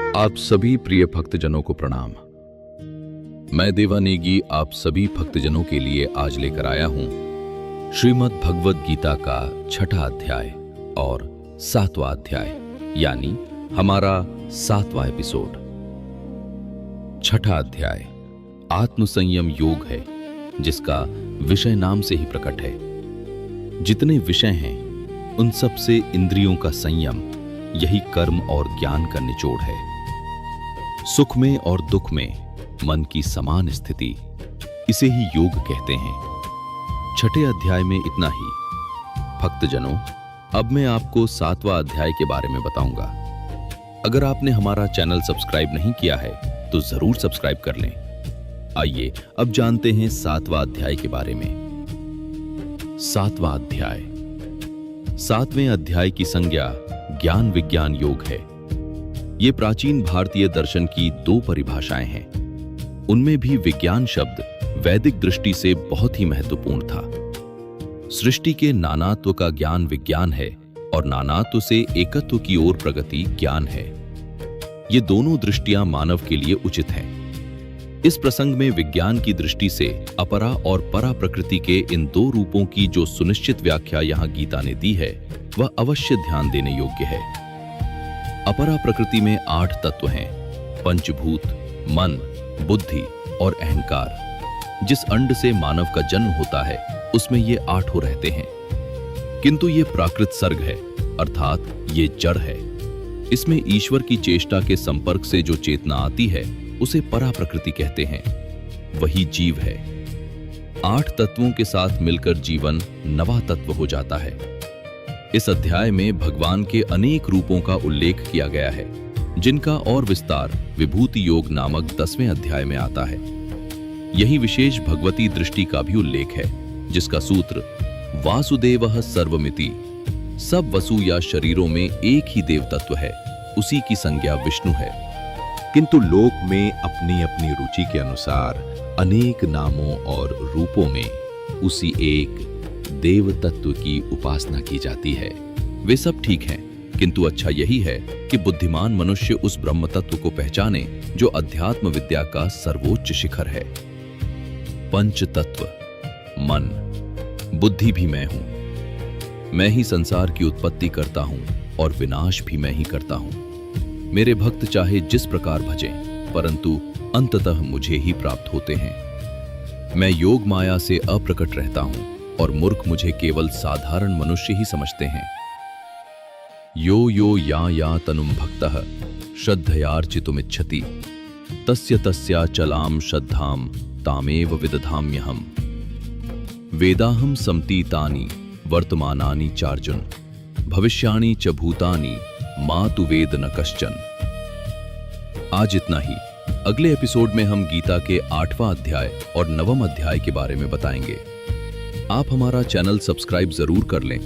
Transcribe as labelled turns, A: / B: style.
A: आप सभी प्रिय भक्तजनों को प्रणाम। मैं देवा नेगी आप सभी भक्तजनों के लिए आज लेकर आया हूं श्रीमद् भगवद गीता का 6वां अध्याय और 7वां अध्याय, यानी हमारा 7वां एपिसोड। 6वां अध्याय आत्मसंयम योग है, जिसका विषय नाम से ही प्रकट है। जितने विषय हैं उन सब से इंद्रियों का संयम, यही कर्म और ज्ञान का निचोड़ है। सुख में और दुख में मन की समान स्थिति, इसे ही योग कहते हैं। 6ठे अध्याय में इतना ही। भक्तजनों, अब मैं आपको 7वां अध्याय के बारे में बताऊंगा। अगर आपने हमारा चैनल सब्सक्राइब नहीं किया है तो जरूर सब्सक्राइब कर लें। आइए अब जानते हैं 7वां अध्याय के बारे में। 7वां अध्याय। 7वें अध्याय की संज्ञा ज्ञान विज्ञान योग है। ये प्राचीन भारतीय दर्शन की 2 परिभाषाएं हैं। उनमें भी विज्ञान शब्द वैदिक दृष्टि से बहुत ही महत्वपूर्ण था। सृष्टि के नानात्व का ज्ञान विज्ञान है और नानात्व से एकत्व की ओर प्रगति ज्ञान है। ये दोनों दृष्टियां मानव के लिए उचित हैं। इस प्रसंग में विज्ञान की दृष्टि से अपरा और परा प्रकृति के इन 2 रूपों की जो सुनिश्चित व्याख्या यहां गीता ने दी है, वह अवश्य ध्यान देने योग्य है। अपरा प्रकृति में 8 तत्व हैं: पंचभूत, मन, बुद्धि और अहंकार। जिस अंड से मानव का जन्म होता है उसमें ये 8 रहते हैं, किंतु ये प्राकृत सर्ग है, अर्थात ये जड़ है। इसमें ईश्वर की चेष्टा के संपर्क से जो चेतना आती है उसे परा प्रकृति कहते हैं, वही जीव है। 8 तत्वों के साथ मिलकर जीवन 9वां तत्व हो जाता है। इस अध्याय में भगवान के अनेक रूपों का उल्लेख किया गया है, जिनका और विस्तार विभूति योग नामक 10वें अध्याय में आता है। यही विशेष भगवती दृष्टि का भी उल्लेख है, जिसका सूत्र वासुदेवः सर्वमिति। सब वसु या शरीरों में एक ही देव तत्व है, उसी की संज्ञा विष्णु है,
B: किंतु लोक में अपनी अपनी रुचि के अनुसार अनेक नामों और रूपों में उसी एक देव तत्व की उपासना की जाती है।
A: वे सब ठीक हैं, किंतु अच्छा यही है कि बुद्धिमान मनुष्य उस ब्रह्म तत्व को पहचाने जो अध्यात्म विद्या का सर्वोच्च शिखर है। पंच तत्व, मन, बुद्धि भी मैं हूं। मैं ही संसार की उत्पत्ति करता हूं और विनाश भी मैं ही करता हूं। मेरे भक्त चाहे जिस प्रकार भजें, परंतु अंततः मुझे ही प्राप्त होते हैं। मैं योग माया से अप्रकट रहता हूं और मूर्ख मुझे केवल साधारण मनुष्य ही समझते हैं। यो यो या तनुम भक्तः श्रद्धयार्चितुमिच्छति तस्य तस्याचलां श्रद्धां तामेव विदधाम्यहम्। वेदाहं समतीतानि वर्तमानानि चार्जुन भविष्याणि च भूतानि मातु वेद न कश्चन। आज इतना ही। अगले एपिसोड में हम गीता के 8वां अध्याय और 9वां अध्याय के बारे में बताएंगे। आप हमारा चैनल सब्सक्राइब जरूर कर लें